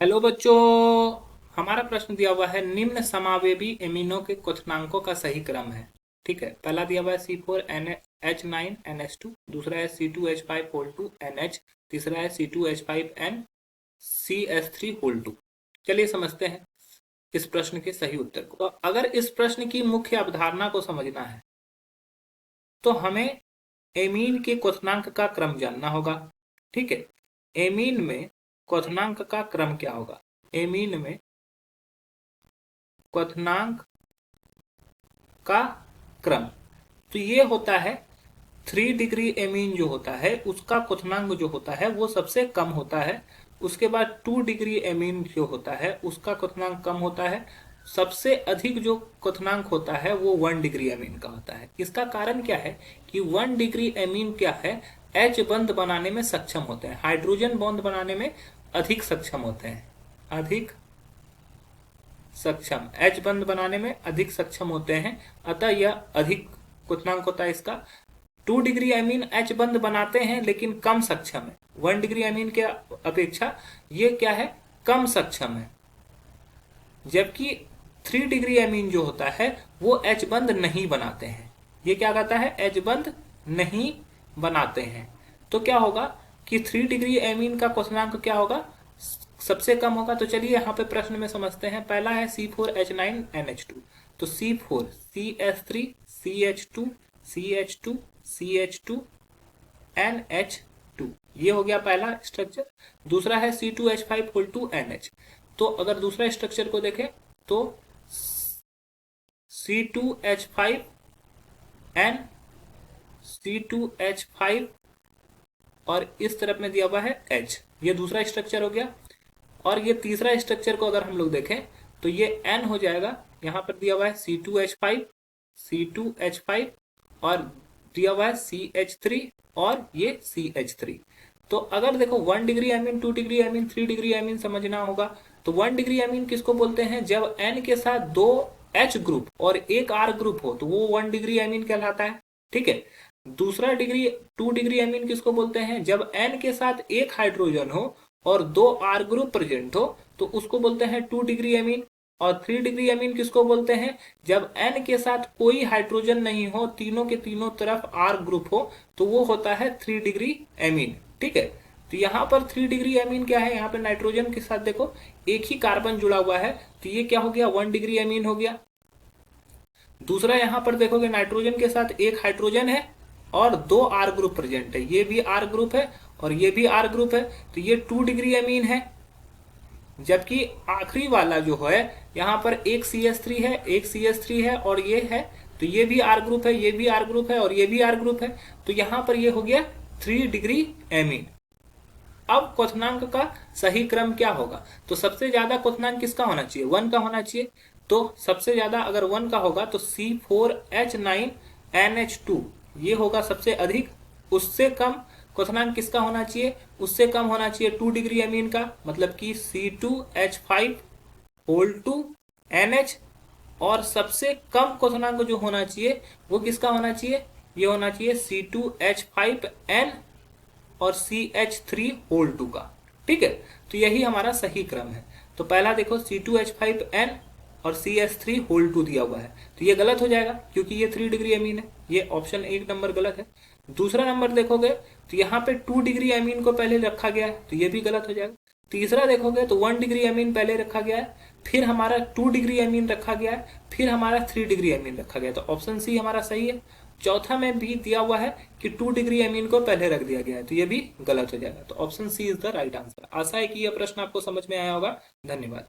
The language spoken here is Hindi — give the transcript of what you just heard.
हेलो बच्चों। हमारा प्रश्न दिया हुआ है निम्न समावेवी एमिनो के क्वथनांकों का सही क्रम है। ठीक है, पहला दिया हुआ है C4H9NH2, दूसरा है C2H5O2NH, तीसरा है C2H5NCS3O2। चलिए समझते हैं इस प्रश्न के सही उत्तर को। तो अगर इस प्रश्न की मुख्य अवधारणा को समझना है तो हमें एमीन के क्वथनांक का क्रम जानना होगा। ठीक है, एमीन में क्वथनांक का क्रम क्या होगा? एमीन में क्वथनांक का क्रम तो ये होता है 3 डिग्री एमीन जो होता है उसका क्वथनांक जो होता है वो सबसे कम होता है। उसके बाद 2 डिग्री एमीन जो होता है उसका क्वथनांक कम होता है। सबसे अधिक जो क्वथनांक होता है वो 1 डिग्री एमीन का होता है। इसका कारण क्या है कि 1 डिग्री एमीन क्या है, एच बंध बनाने में सक्षम होते हैं, हाइड्रोजन बॉन्ड बनाने में अधिक सक्षम होते हैं, अधिक सक्षम, एच बंध बनाने में अधिक सक्षम होते हैं। अतः यह अधिक क्वथनांक होता है इसका। 2 डिग्री एमीन एच बंध बनाते हैं लेकिन कम सक्षम है, 1 डिग्री एमीन के अपेक्षा ये क्या है, कम सक्षम है। जबकि 3 डिग्री एमीन जो होता है वो एच बंध नहीं बनाते हैं। ये क्या कहता है, एच बंध नहीं बनाते हैं। तो क्या होगा कि 3 डिग्री एमीन का क्वथनांक क्या होगा, सबसे कम होगा। तो चलिए यहाँ पे प्रश्न में समझते हैं। पहला है C4H9NH2, तो C4 CH3 CH2 CH2 CH2 NH2, ये हो गया पहला स्ट्रक्चर। दूसरा है C2H5O2NH, तो अगर दूसरा स्ट्रक्चर को देखें तो C2H5N, C2H5 और इस तरफ में दिया हुआ है H, ये दूसरा स्ट्रक्चर हो गया। और ये तीसरा स्ट्रक्चर को अगर हम लोग देखें तो ये N हो जाएगा। यहाँ पर दिया हुआ है C2H5, C2H5 और दिया हुआ है CH3 और ये CH3। तो अगर देखो 1 degree amine, 2 degree amine, 3 degree amine समझना होगा तो 1 डिग्री एमीन किसको बोलते हैं, जब N के साथ 2 H ग्रुप और 1 R ग्रुप हो तो वो 1 डिग्री एमीन कहलाता है। ठीक है, दूसरा 2 डिग्री एमीन किसको बोलते हैं, जब N के साथ 1 हाइड्रोजन हो और 2 R ग्रुप प्रेजेंट हो तो उसको बोलते हैं 2 डिग्री एमीन। और 3 डिग्री एमीन किसको बोलते हैं, जब N के साथ कोई हाइड्रोजन नहीं हो, तीनों के तीनों तरफ R ग्रुप हो तो वो होता है 3 डिग्री एमीन। ठीक है, तो यहाँ पर 3 डिग्री एमीन क्या है, यहाँ पे नाइट्रोजन के साथ देखो एक ही कार्बन जुड़ा हुआ है तो ये क्या हो गया, 1 डिग्री एमीन हो गया। दूसरा यहाँ पर देखोगे नाइट्रोजन के साथ 1 हाइड्रोजन है और 2 R ग्रुप प्रेजेंट है, ये भी R ग्रुप है और ये भी R ग्रुप है, तो ये 2 डिग्री एमीन है। जबकि आखिरी वाला जो है यहाँ पर एक CH3 है, एक CH3 है और ये है, तो ये भी R ग्रुप है, ये भी R ग्रुप है और ये भी R ग्रुप है, तो यहाँ पर ये हो गया 3 डिग्री एमीन। अब क्वथनांक का सही क्रम क्या होगा, तो सबसे ज्यादा क्वथनांक किसका होना चाहिए, 1 का होना चाहिए। तो सबसे ज्यादा अगर 1 का होगा तो C4H9NH2 ये होगा सबसे अधिक। उससे कम क्वथनांक किसका होना चाहिए, उससे कम होना चाहिए 2 डिग्री एमीन का, मतलब कि C2H5O2NH। और सबसे कम क्वथनांक जो होना चाहिए वो किसका होना चाहिए, ये होना चाहिए C2H5N और CH3O2 का। ठीक है, तो यही हमारा सही क्रम है। तो पहला देखो C2H5N और CH3O2 दिया हुआ है तो ये गलत हो जाएगा क्योंकि ये 3 डिग्री एमीन है, ये ऑप्शन 1 नंबर गलत है। दूसरा नंबर देखोगे तो यहाँ पे 2 डिग्री एमीन को पहले रखा गया है तो ये भी गलत हो जाएगा। तीसरा देखोगे तो 1 डिग्री एमीन पहले रखा गया है, फिर हमारा 2 डिग्री एमीन रखा गया है, फिर हमारा 3 डिग्री एमीन रखा गया है, तो ऑप्शन सी हमारा सही है। चौथा में भी दिया हुआ है कि 2 डिग्री एमीन को पहले रख दिया गया है तो ये भी गलत हो जाएगा। तो option C is the right answer. आशा है कि यह प्रश्न आपको समझ में आया होगा। धन्यवाद।